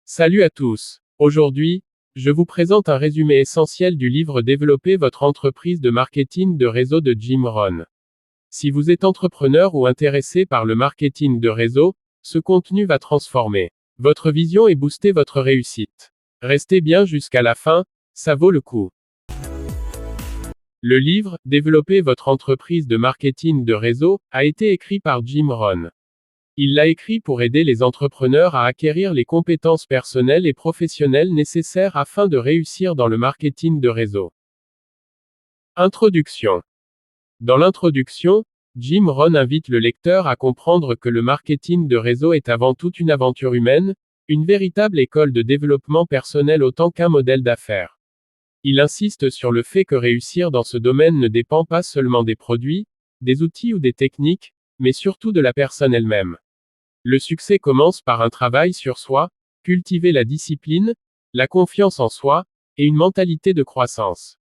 Salut à tous. Aujourd'hui, je vous présente un résumé essentiel du livre Développer votre entreprise de marketing de réseau de Jim Rohn. Si vous êtes entrepreneur ou intéressé par le marketing de réseau, ce contenu va transformer votre vision et booster votre réussite. Restez bien jusqu'à la fin, ça vaut le coup. Le livre Développer votre entreprise de marketing de réseau a été écrit par Jim Rohn. Il l'a écrit pour aider les entrepreneurs à acquérir les compétences personnelles et professionnelles nécessaires afin de réussir dans le marketing de réseau. Introduction. Dans l'introduction, Jim Rohn invite le lecteur à comprendre que le marketing de réseau est avant tout une aventure humaine, une véritable école de développement personnel autant qu'un modèle d'affaires. Il insiste sur le fait que réussir dans ce domaine ne dépend pas seulement des produits, des outils ou des techniques, mais surtout de la personne elle-même. Le succès commence par un travail sur soi, cultiver la discipline, la confiance en soi, et une mentalité de croissance.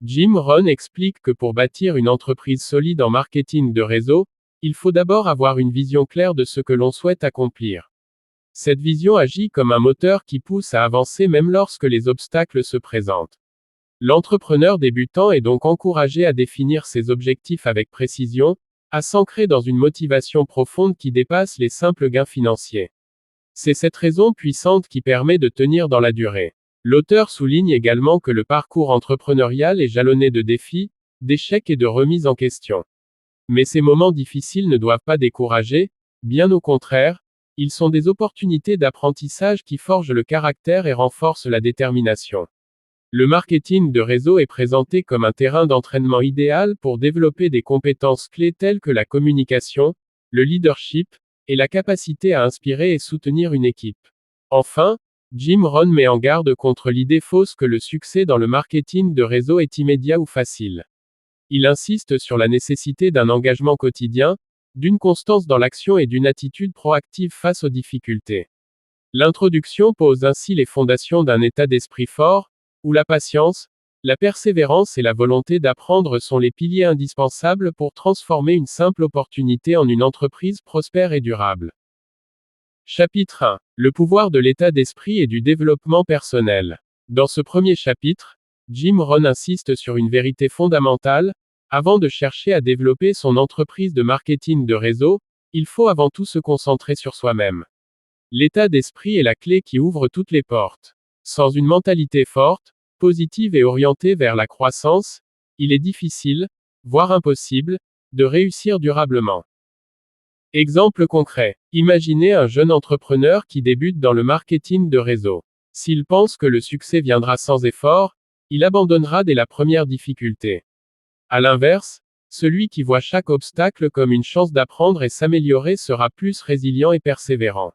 Jim Rohn explique que pour bâtir une entreprise solide en marketing de réseau, il faut d'abord avoir une vision claire de ce que l'on souhaite accomplir. Cette vision agit comme un moteur qui pousse à avancer même lorsque les obstacles se présentent. L'entrepreneur débutant est donc encouragé à définir ses objectifs avec précision, à s'ancrer dans une motivation profonde qui dépasse les simples gains financiers. C'est cette raison puissante qui permet de tenir dans la durée. L'auteur souligne également que le parcours entrepreneurial est jalonné de défis, d'échecs et de remises en question. Mais ces moments difficiles ne doivent pas décourager, bien au contraire, ils sont des opportunités d'apprentissage qui forgent le caractère et renforcent la détermination. Le marketing de réseau est présenté comme un terrain d'entraînement idéal pour développer des compétences clés telles que la communication, le leadership, et la capacité à inspirer et soutenir une équipe. Enfin, Jim Rohn met en garde contre l'idée fausse que le succès dans le marketing de réseau est immédiat ou facile. Il insiste sur la nécessité d'un engagement quotidien, d'une constance dans l'action et d'une attitude proactive face aux difficultés. L'introduction pose ainsi les fondations d'un état d'esprit fort, où la patience, la persévérance et la volonté d'apprendre sont les piliers indispensables pour transformer une simple opportunité en une entreprise prospère et durable. Chapitre 1. Le pouvoir de l'état d'esprit et du développement personnel. Dans ce premier chapitre, Jim Rohn insiste sur une vérité fondamentale: avant de chercher à développer son entreprise de marketing de réseau, il faut avant tout se concentrer sur soi-même. L'état d'esprit est la clé qui ouvre toutes les portes. Sans une mentalité forte, positive et orientée vers la croissance, il est difficile, voire impossible, de réussir durablement. Exemple concret. Imaginez un jeune entrepreneur qui débute dans le marketing de réseau. S'il pense que le succès viendra sans effort, il abandonnera dès la première difficulté. À l'inverse, celui qui voit chaque obstacle comme une chance d'apprendre et s'améliorer sera plus résilient et persévérant.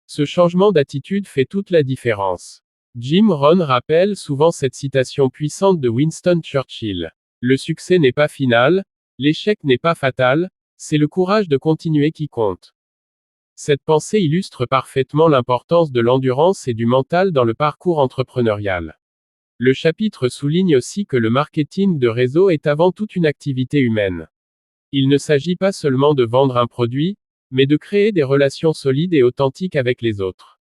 Ce changement d'attitude fait toute la différence. Jim Rohn rappelle souvent cette citation puissante de Winston Churchill. Le succès n'est pas final, l'échec n'est pas fatal, c'est le courage de continuer qui compte. Cette pensée illustre parfaitement l'importance de l'endurance et du mental dans le parcours entrepreneurial. Le chapitre souligne aussi que le marketing de réseau est avant tout une activité humaine. Il ne s'agit pas seulement de vendre un produit, mais de créer des relations solides et authentiques avec les autres.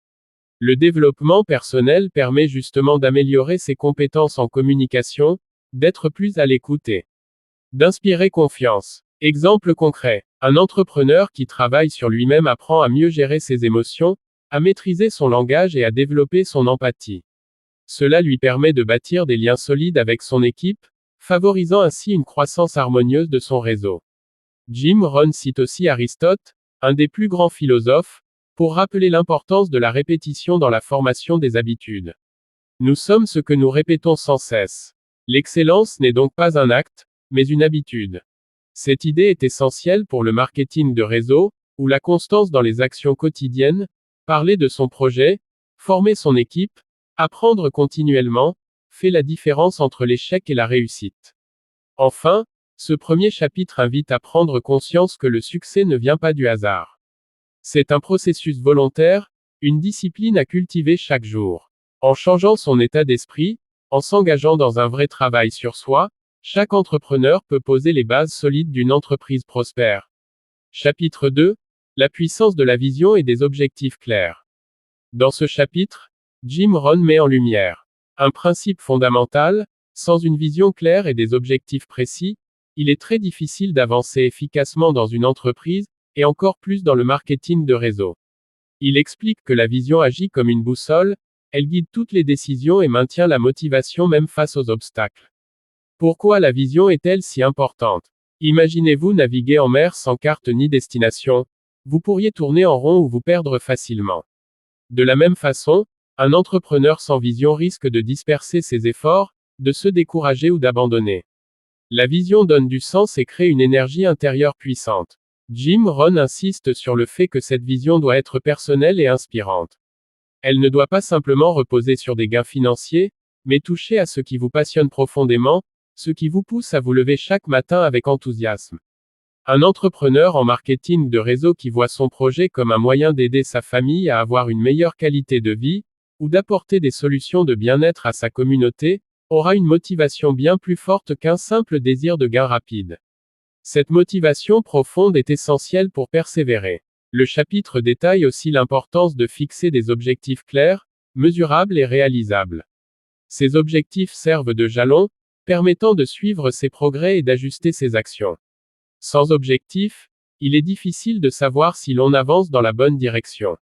Le développement personnel permet justement d'améliorer ses compétences en communication, d'être plus à l'écoute et d'inspirer confiance. Exemple concret. Un entrepreneur qui travaille sur lui-même apprend à mieux gérer ses émotions, à maîtriser son langage et à développer son empathie. Cela lui permet de bâtir des liens solides avec son équipe, favorisant ainsi une croissance harmonieuse de son réseau. Jim Rohn cite aussi Aristote, un des plus grands philosophes, pour rappeler l'importance de la répétition dans la formation des habitudes. Nous sommes ce que nous répétons sans cesse. L'excellence n'est donc pas un acte, mais une habitude. Cette idée est essentielle pour le marketing de réseau, où la constance dans les actions quotidiennes, parler de son projet, former son équipe, apprendre continuellement, fait la différence entre l'échec et la réussite. Enfin, ce premier chapitre invite à prendre conscience que le succès ne vient pas du hasard. C'est un processus volontaire, une discipline à cultiver chaque jour. En changeant son état d'esprit, en s'engageant dans un vrai travail sur soi, chaque entrepreneur peut poser les bases solides d'une entreprise prospère. Chapitre 2. La puissance de la vision et des objectifs clairs. Dans ce chapitre, Jim Rohn met en lumière un principe fondamental: sans une vision claire et des objectifs précis, il est très difficile d'avancer efficacement dans une entreprise, et encore plus dans le marketing de réseau. Il explique que la vision agit comme une boussole, elle guide toutes les décisions et maintient la motivation même face aux obstacles. Pourquoi la vision est-elle si importante? Imaginez-vous naviguer en mer sans carte ni destination. Vous pourriez tourner en rond ou vous perdre facilement. De la même façon, un entrepreneur sans vision risque de disperser ses efforts, de se décourager ou d'abandonner. La vision donne du sens et crée une énergie intérieure puissante. Jim Rohn insiste sur le fait que cette vision doit être personnelle et inspirante. Elle ne doit pas simplement reposer sur des gains financiers, mais toucher à ce qui vous passionne profondément, ce qui vous pousse à vous lever chaque matin avec enthousiasme. Un entrepreneur en marketing de réseau qui voit son projet comme un moyen d'aider sa famille à avoir une meilleure qualité de vie, ou d'apporter des solutions de bien-être à sa communauté, aura une motivation bien plus forte qu'un simple désir de gain rapide. Cette motivation profonde est essentielle pour persévérer. Le chapitre détaille aussi l'importance de fixer des objectifs clairs, mesurables et réalisables. Ces objectifs servent de jalons, permettant de suivre ses progrès et d'ajuster ses actions. Sans objectif, il est difficile de savoir si l'on avance dans la bonne direction.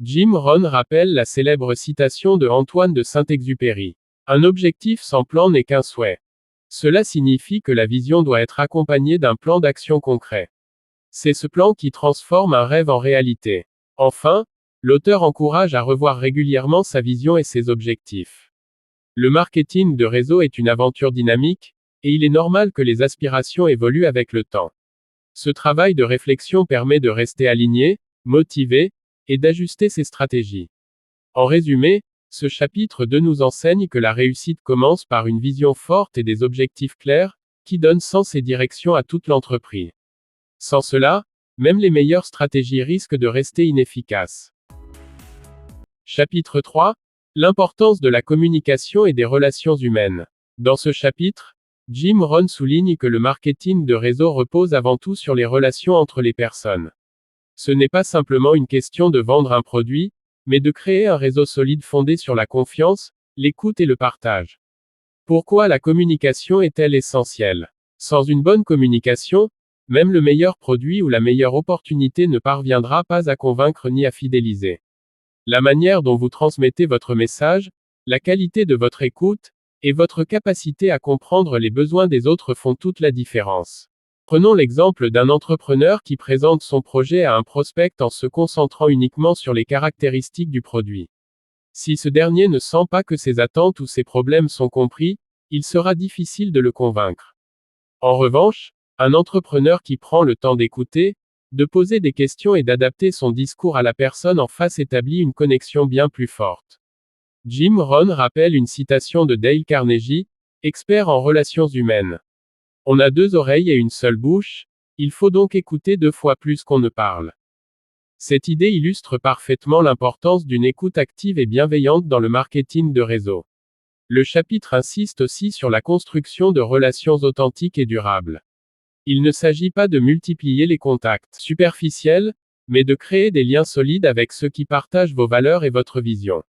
Jim Rohn rappelle la célèbre citation de Antoine de Saint-Exupéry. Un objectif sans plan n'est qu'un souhait. Cela signifie que la vision doit être accompagnée d'un plan d'action concret. C'est ce plan qui transforme un rêve en réalité. Enfin, l'auteur encourage à revoir régulièrement sa vision et ses objectifs. Le marketing de réseau est une aventure dynamique, et il est normal que les aspirations évoluent avec le temps. Ce travail de réflexion permet de rester aligné, motivé, et d'ajuster ses stratégies. En résumé, ce chapitre 2 nous enseigne que la réussite commence par une vision forte et des objectifs clairs, qui donnent sens et direction à toute l'entreprise. Sans cela, même les meilleures stratégies risquent de rester inefficaces. Chapitre 3. L'importance de la communication et des relations humaines. Dans ce chapitre, Jim Rohn souligne que le marketing de réseau repose avant tout sur les relations entre les personnes. Ce n'est pas simplement une question de vendre un produit, mais de créer un réseau solide fondé sur la confiance, l'écoute et le partage. Pourquoi la communication est-elle essentielle? Sans une bonne communication, même le meilleur produit ou la meilleure opportunité ne parviendra pas à convaincre ni à fidéliser. La manière dont vous transmettez votre message, la qualité de votre écoute, et votre capacité à comprendre les besoins des autres font toute la différence. Prenons l'exemple d'un entrepreneur qui présente son projet à un prospect en se concentrant uniquement sur les caractéristiques du produit. Si ce dernier ne sent pas que ses attentes ou ses problèmes sont compris, il sera difficile de le convaincre. En revanche, un entrepreneur qui prend le temps d'écouter, de poser des questions et d'adapter son discours à la personne en face établit une connexion bien plus forte. Jim Rohn rappelle une citation de Dale Carnegie, expert en relations humaines. On a 2 oreilles et une seule bouche, il faut donc écouter 2 fois plus qu'on ne parle. Cette idée illustre parfaitement l'importance d'une écoute active et bienveillante dans le marketing de réseau. Le chapitre insiste aussi sur la construction de relations authentiques et durables. Il ne s'agit pas de multiplier les contacts superficiels, mais de créer des liens solides avec ceux qui partagent vos valeurs et votre vision.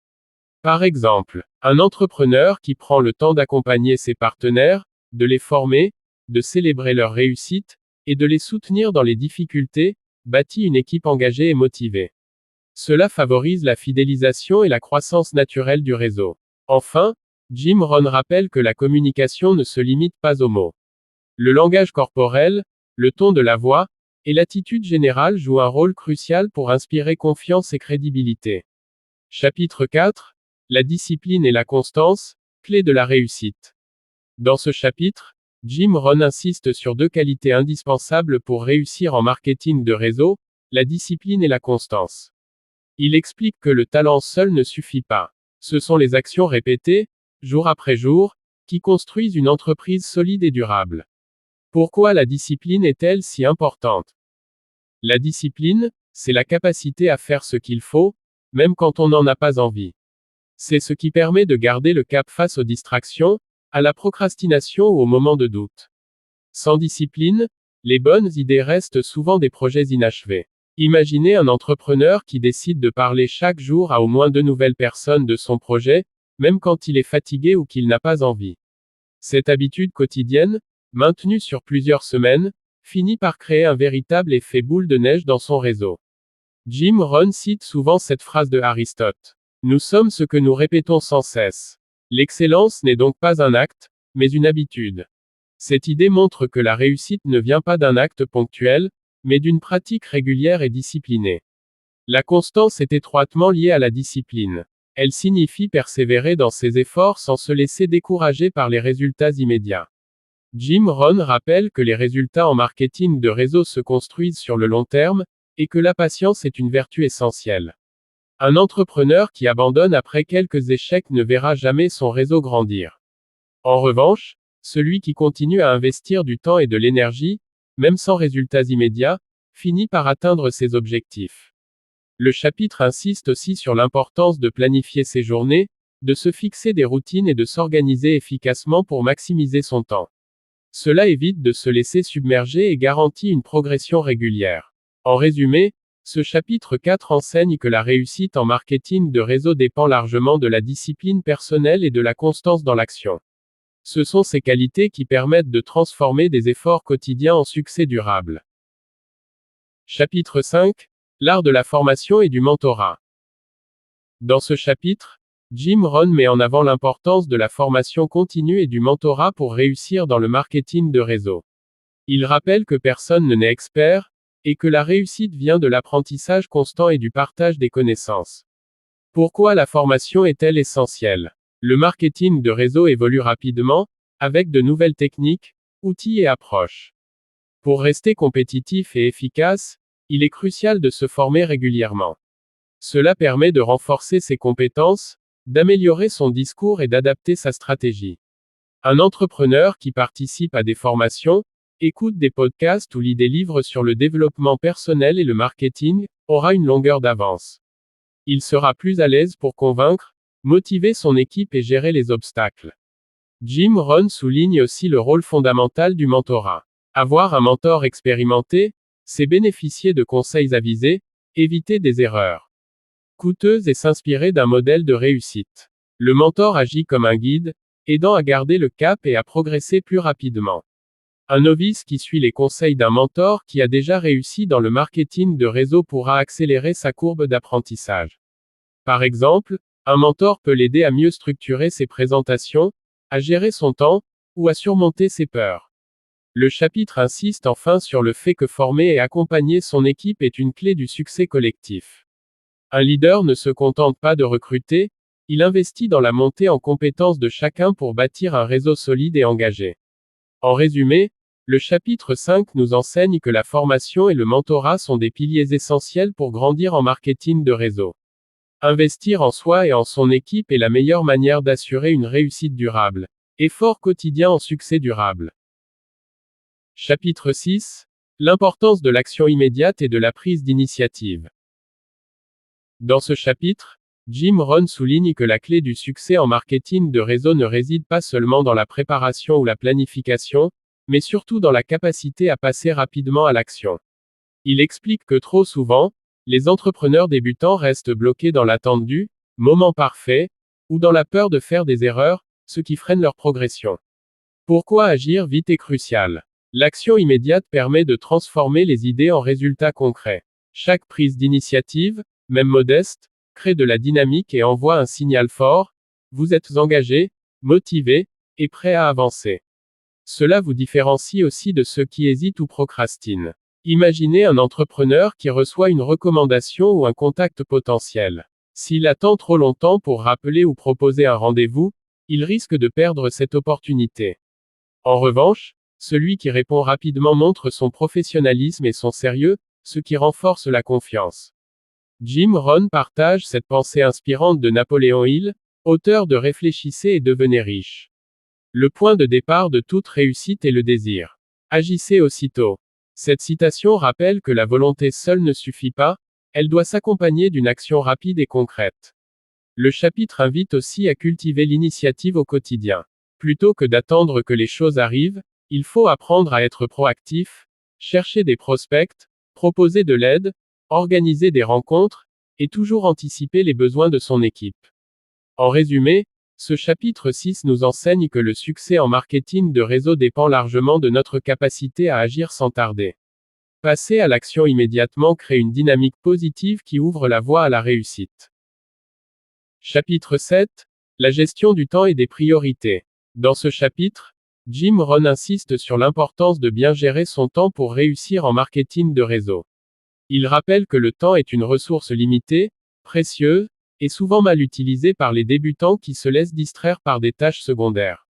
Par exemple, un entrepreneur qui prend le temps d'accompagner ses partenaires, de les former, de célébrer leur réussite, et de les soutenir dans les difficultés, bâtit une équipe engagée et motivée. Cela favorise la fidélisation et la croissance naturelle du réseau. Enfin, Jim Rohn rappelle que la communication ne se limite pas aux mots. Le langage corporel, le ton de la voix, et l'attitude générale jouent un rôle crucial pour inspirer confiance et crédibilité. Chapitre 4. La discipline et la constance, clé de la réussite. Dans ce chapitre, Jim Rohn insiste sur 2 qualités indispensables pour réussir en marketing de réseau, la discipline et la constance. Il explique que le talent seul ne suffit pas. Ce sont les actions répétées, jour après jour, qui construisent une entreprise solide et durable. Pourquoi la discipline est-elle si importante? La discipline, c'est la capacité à faire ce qu'il faut, même quand on n'en a pas envie. C'est ce qui permet de garder le cap face aux distractions, à la procrastination ou aux moments de doute. Sans discipline, les bonnes idées restent souvent des projets inachevés. Imaginez un entrepreneur qui décide de parler chaque jour à au moins 2 nouvelles personnes de son projet, même quand il est fatigué ou qu'il n'a pas envie. Cette habitude quotidienne, maintenue sur plusieurs semaines, finit par créer un véritable effet boule de neige dans son réseau. Jim Rohn cite souvent cette phrase de Aristote. Nous sommes ce que nous répétons sans cesse. L'excellence n'est donc pas un acte, mais une habitude. Cette idée montre que la réussite ne vient pas d'un acte ponctuel, mais d'une pratique régulière et disciplinée. La constance est étroitement liée à la discipline. Elle signifie persévérer dans ses efforts sans se laisser décourager par les résultats immédiats. Jim Rohn rappelle que les résultats en marketing de réseau se construisent sur le long terme, et que la patience est une vertu essentielle. Un entrepreneur qui abandonne après quelques échecs ne verra jamais son réseau grandir. En revanche, celui qui continue à investir du temps et de l'énergie, même sans résultats immédiats, finit par atteindre ses objectifs. Le chapitre insiste aussi sur l'importance de planifier ses journées, de se fixer des routines et de s'organiser efficacement pour maximiser son temps. Cela évite de se laisser submerger et garantit une progression régulière. En résumé, ce chapitre 4 enseigne que la réussite en marketing de réseau dépend largement de la discipline personnelle et de la constance dans l'action. Ce sont ces qualités qui permettent de transformer des efforts quotidiens en succès durable. Chapitre 5. L'art de la formation et du mentorat. Dans ce chapitre, Jim Rohn met en avant l'importance de la formation continue et du mentorat pour réussir dans le marketing de réseau. Il rappelle que personne n'est expert, et que la réussite vient de l'apprentissage constant et du partage des connaissances. Pourquoi la formation est-elle essentielle? Le marketing de réseau évolue rapidement, avec de nouvelles techniques, outils et approches. Pour rester compétitif et efficace, il est crucial de se former régulièrement. Cela permet de renforcer ses compétences, d'améliorer son discours et d'adapter sa stratégie. Un entrepreneur qui participe à des formations, écoute des podcasts ou lit des livres sur le développement personnel et le marketing, aura une longueur d'avance. Il sera plus à l'aise pour convaincre, motiver son équipe et gérer les obstacles. Jim Rohn souligne aussi le rôle fondamental du mentorat. Avoir un mentor expérimenté, c'est bénéficier de conseils avisés, éviter des erreurs coûteuses et s'inspirer d'un modèle de réussite. Le mentor agit comme un guide, aidant à garder le cap et à progresser plus rapidement. Un novice qui suit les conseils d'un mentor qui a déjà réussi dans le marketing de réseau pourra accélérer sa courbe d'apprentissage. Par exemple, un mentor peut l'aider à mieux structurer ses présentations, à gérer son temps, ou à surmonter ses peurs. Le chapitre insiste enfin sur le fait que former et accompagner son équipe est une clé du succès collectif. Un leader ne se contente pas de recruter, il investit dans la montée en compétences de chacun pour bâtir un réseau solide et engagé. En résumé, le chapitre 5 nous enseigne que la formation et le mentorat sont des piliers essentiels pour grandir en marketing de réseau. Investir en soi et en son équipe est la meilleure manière d'assurer une réussite durable. Effort quotidien en succès durable. Chapitre 6. L'importance de l'action immédiate et de la prise d'initiative. Dans ce chapitre, Jim Rohn souligne que la clé du succès en marketing de réseau ne réside pas seulement dans la préparation ou la planification, mais surtout dans la capacité à passer rapidement à l'action. Il explique que trop souvent, les entrepreneurs débutants restent bloqués dans l'attente du moment parfait, ou dans la peur de faire des erreurs, ce qui freine leur progression. Pourquoi agir vite est crucial. L'action immédiate permet de transformer les idées en résultats concrets. Chaque prise d'initiative, même modeste, crée de la dynamique et envoie un signal fort, vous êtes engagé, motivé, et prêt à avancer. Cela vous différencie aussi de ceux qui hésitent ou procrastinent. Imaginez un entrepreneur qui reçoit une recommandation ou un contact potentiel. S'il attend trop longtemps pour rappeler ou proposer un rendez-vous, il risque de perdre cette opportunité. En revanche, celui qui répond rapidement montre son professionnalisme et son sérieux, ce qui renforce la confiance. Jim Rohn partage cette pensée inspirante de Napoléon Hill, auteur de Réfléchissez et devenez riche. Le point de départ de toute réussite est le désir. Agissez aussitôt. Cette citation rappelle que la volonté seule ne suffit pas, elle doit s'accompagner d'une action rapide et concrète. Le chapitre invite aussi à cultiver l'initiative au quotidien. Plutôt que d'attendre que les choses arrivent, il faut apprendre à être proactif, chercher des prospects, proposer de l'aide, organiser des rencontres, et toujours anticiper les besoins de son équipe. En résumé, ce chapitre 6 nous enseigne que le succès en marketing de réseau dépend largement de notre capacité à agir sans tarder. Passer à l'action immédiatement crée une dynamique positive qui ouvre la voie à la réussite. Chapitre 7. La gestion du temps et des priorités. Dans ce chapitre, Jim Rohn insiste sur l'importance de bien gérer son temps pour réussir en marketing de réseau. Il rappelle que le temps est une ressource limitée, précieuse, et souvent mal utilisée par les débutants qui se laissent distraire par des tâches secondaires.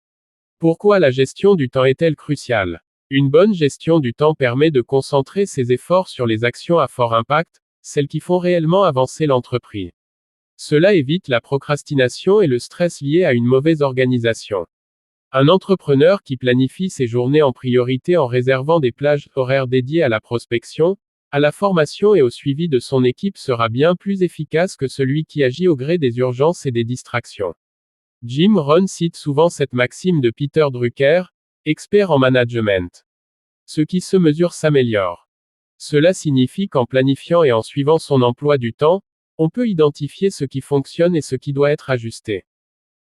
Pourquoi la gestion du temps est-elle cruciale? Une bonne gestion du temps permet de concentrer ses efforts sur les actions à fort impact, celles qui font réellement avancer l'entreprise. Cela évite la procrastination et le stress lié à une mauvaise organisation. Un entrepreneur qui planifie ses journées en priorité en réservant des plages horaires dédiées à la prospection, à la formation et au suivi de son équipe sera bien plus efficace que celui qui agit au gré des urgences et des distractions. Jim Rohn cite souvent cette maxime de Peter Drucker, expert en management. Ce qui se mesure s'améliore. Cela signifie qu'en planifiant et en suivant son emploi du temps, on peut identifier ce qui fonctionne et ce qui doit être ajusté.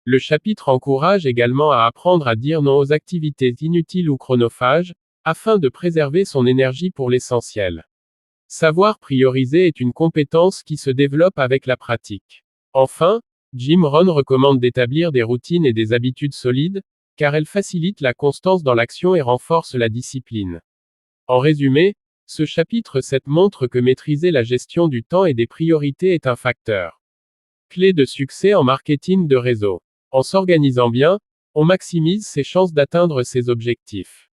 Le chapitre encourage également à apprendre à dire non aux activités inutiles ou chronophages, afin de préserver son énergie pour l'essentiel. Savoir prioriser est une compétence qui se développe avec la pratique. Enfin, Jim Rohn recommande d'établir des routines et des habitudes solides, car elles facilitent la constance dans l'action et renforcent la discipline. En résumé, ce chapitre 7 montre que maîtriser la gestion du temps et des priorités est un facteur clé de succès en marketing de réseau. En s'organisant bien, on maximise ses chances d'atteindre ses objectifs.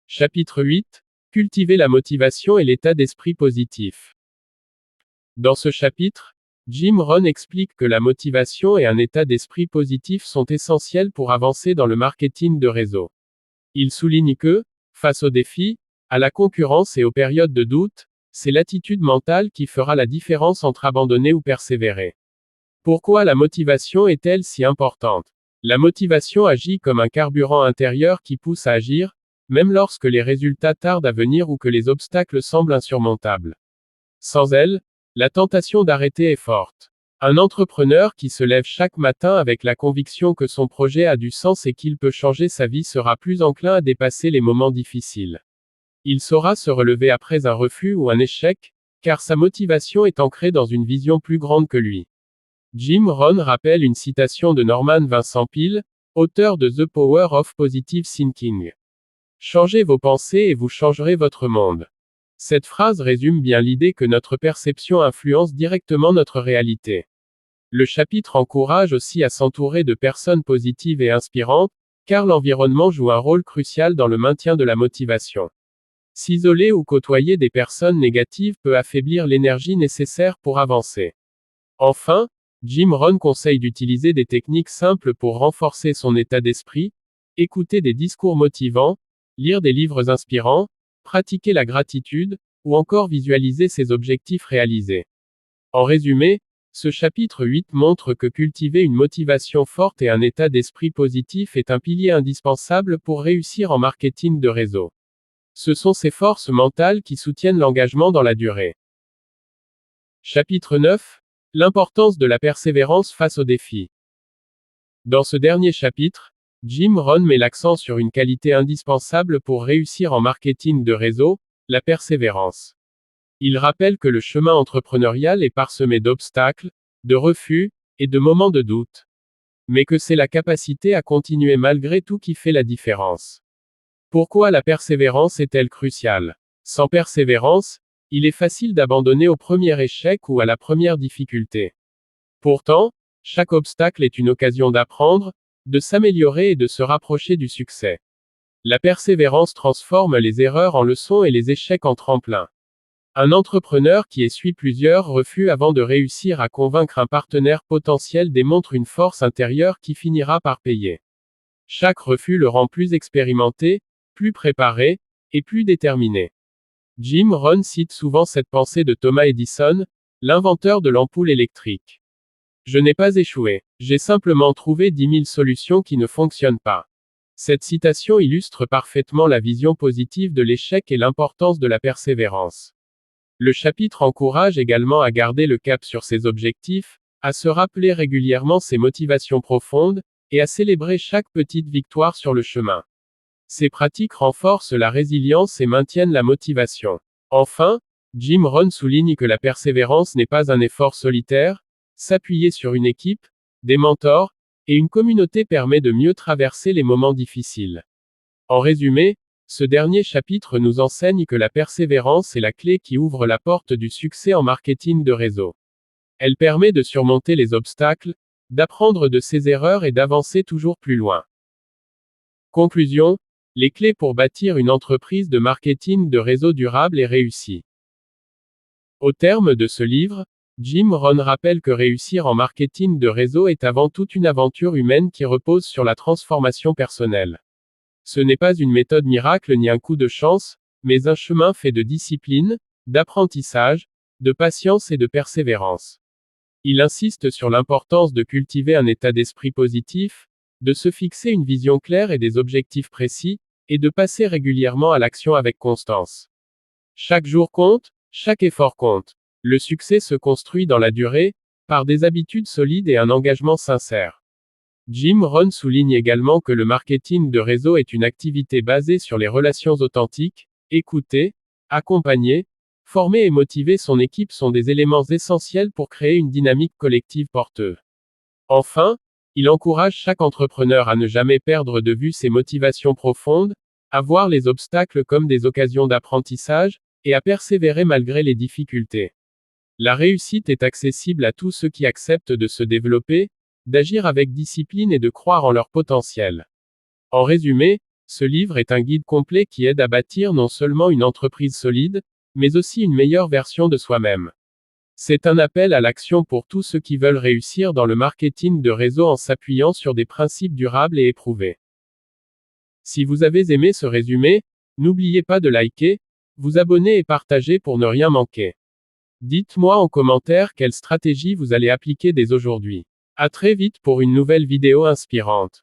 Chapitre 8. Cultiver la motivation et l'état d'esprit positif. Dans ce chapitre, Jim Rohn explique que la motivation et un état d'esprit positif sont essentiels pour avancer dans le marketing de réseau. Il souligne que, face aux défis, à la concurrence et aux périodes de doute, c'est l'attitude mentale qui fera la différence entre abandonner ou persévérer. Pourquoi la motivation est-elle si importante? La motivation agit comme un carburant intérieur qui pousse à agir, même lorsque les résultats tardent à venir ou que les obstacles semblent insurmontables. Sans elle, la tentation d'arrêter est forte. Un entrepreneur qui se lève chaque matin avec la conviction que son projet a du sens et qu'il peut changer sa vie sera plus enclin à dépasser les moments difficiles. Il saura se relever après un refus ou un échec, car sa motivation est ancrée dans une vision plus grande que lui. Jim Rohn rappelle une citation de Norman Vincent Peale, auteur de The Power of Positive Thinking. Changez vos pensées et vous changerez votre monde. Cette phrase résume bien l'idée que notre perception influence directement notre réalité. Le chapitre encourage aussi à s'entourer de personnes positives et inspirantes, car l'environnement joue un rôle crucial dans le maintien de la motivation. S'isoler ou côtoyer des personnes négatives peut affaiblir l'énergie nécessaire pour avancer. Enfin, Jim Rohn conseille d'utiliser des techniques simples pour renforcer son état d'esprit, écouter des discours motivants, lire des livres inspirants, pratiquer la gratitude, ou encore visualiser ses objectifs réalisés. En résumé, ce chapitre 8 montre que cultiver une motivation forte et un état d'esprit positif est un pilier indispensable pour réussir en marketing de réseau. Ce sont ces forces mentales qui soutiennent l'engagement dans la durée. Chapitre 9. L'importance de la persévérance face aux défis. Dans ce dernier chapitre, Jim Rohn met l'accent sur une qualité indispensable pour réussir en marketing de réseau, la persévérance. Il rappelle que le chemin entrepreneurial est parsemé d'obstacles, de refus, et de moments de doute. Mais que c'est la capacité à continuer malgré tout qui fait la différence. Pourquoi la persévérance est-elle cruciale? Sans persévérance, il est facile d'abandonner au premier échec ou à la première difficulté. Pourtant, chaque obstacle est une occasion d'apprendre, de s'améliorer et de se rapprocher du succès. La persévérance transforme les erreurs en leçons et les échecs en tremplins. Un entrepreneur qui essuie plusieurs refus avant de réussir à convaincre un partenaire potentiel démontre une force intérieure qui finira par payer. Chaque refus le rend plus expérimenté, plus préparé, et plus déterminé. Jim Rohn cite souvent cette pensée de Thomas Edison, l'inventeur de l'ampoule électrique. Je n'ai pas échoué, j'ai simplement trouvé 10 000 solutions qui ne fonctionnent pas. Cette citation illustre parfaitement la vision positive de l'échec et l'importance de la persévérance. Le chapitre encourage également à garder le cap sur ses objectifs, à se rappeler régulièrement ses motivations profondes, et à célébrer chaque petite victoire sur le chemin. Ces pratiques renforcent la résilience et maintiennent la motivation. Enfin, Jim Rohn souligne que la persévérance n'est pas un effort solitaire, s'appuyer sur une équipe, des mentors, et une communauté permet de mieux traverser les moments difficiles. En résumé, ce dernier chapitre nous enseigne que la persévérance est la clé qui ouvre la porte du succès en marketing de réseau. Elle permet de surmonter les obstacles, d'apprendre de ses erreurs et d'avancer toujours plus loin. Conclusion, les clés pour bâtir une entreprise de marketing de réseau durable et réussie. Au terme de ce livre, Jim Rohn rappelle que réussir en marketing de réseau est avant tout une aventure humaine qui repose sur la transformation personnelle. Ce n'est pas une méthode miracle ni un coup de chance, mais un chemin fait de discipline, d'apprentissage, de patience et de persévérance. Il insiste sur l'importance de cultiver un état d'esprit positif, de se fixer une vision claire et des objectifs précis, et de passer régulièrement à l'action avec constance. Chaque jour compte, chaque effort compte. Le succès se construit dans la durée, par des habitudes solides et un engagement sincère. Jim Rohn souligne également que le marketing de réseau est une activité basée sur les relations authentiques. Écouter, accompagner, former et motiver son équipe sont des éléments essentiels pour créer une dynamique collective porteuse. Enfin, il encourage chaque entrepreneur à ne jamais perdre de vue ses motivations profondes, à voir les obstacles comme des occasions d'apprentissage, et à persévérer malgré les difficultés. La réussite est accessible à tous ceux qui acceptent de se développer, d'agir avec discipline et de croire en leur potentiel. En résumé, ce livre est un guide complet qui aide à bâtir non seulement une entreprise solide, mais aussi une meilleure version de soi-même. C'est un appel à l'action pour tous ceux qui veulent réussir dans le marketing de réseau en s'appuyant sur des principes durables et éprouvés. Si vous avez aimé ce résumé, n'oubliez pas de liker, vous abonner et partager pour ne rien manquer. Dites-moi en commentaire quelle stratégie vous allez appliquer dès aujourd'hui. À très vite pour une nouvelle vidéo inspirante.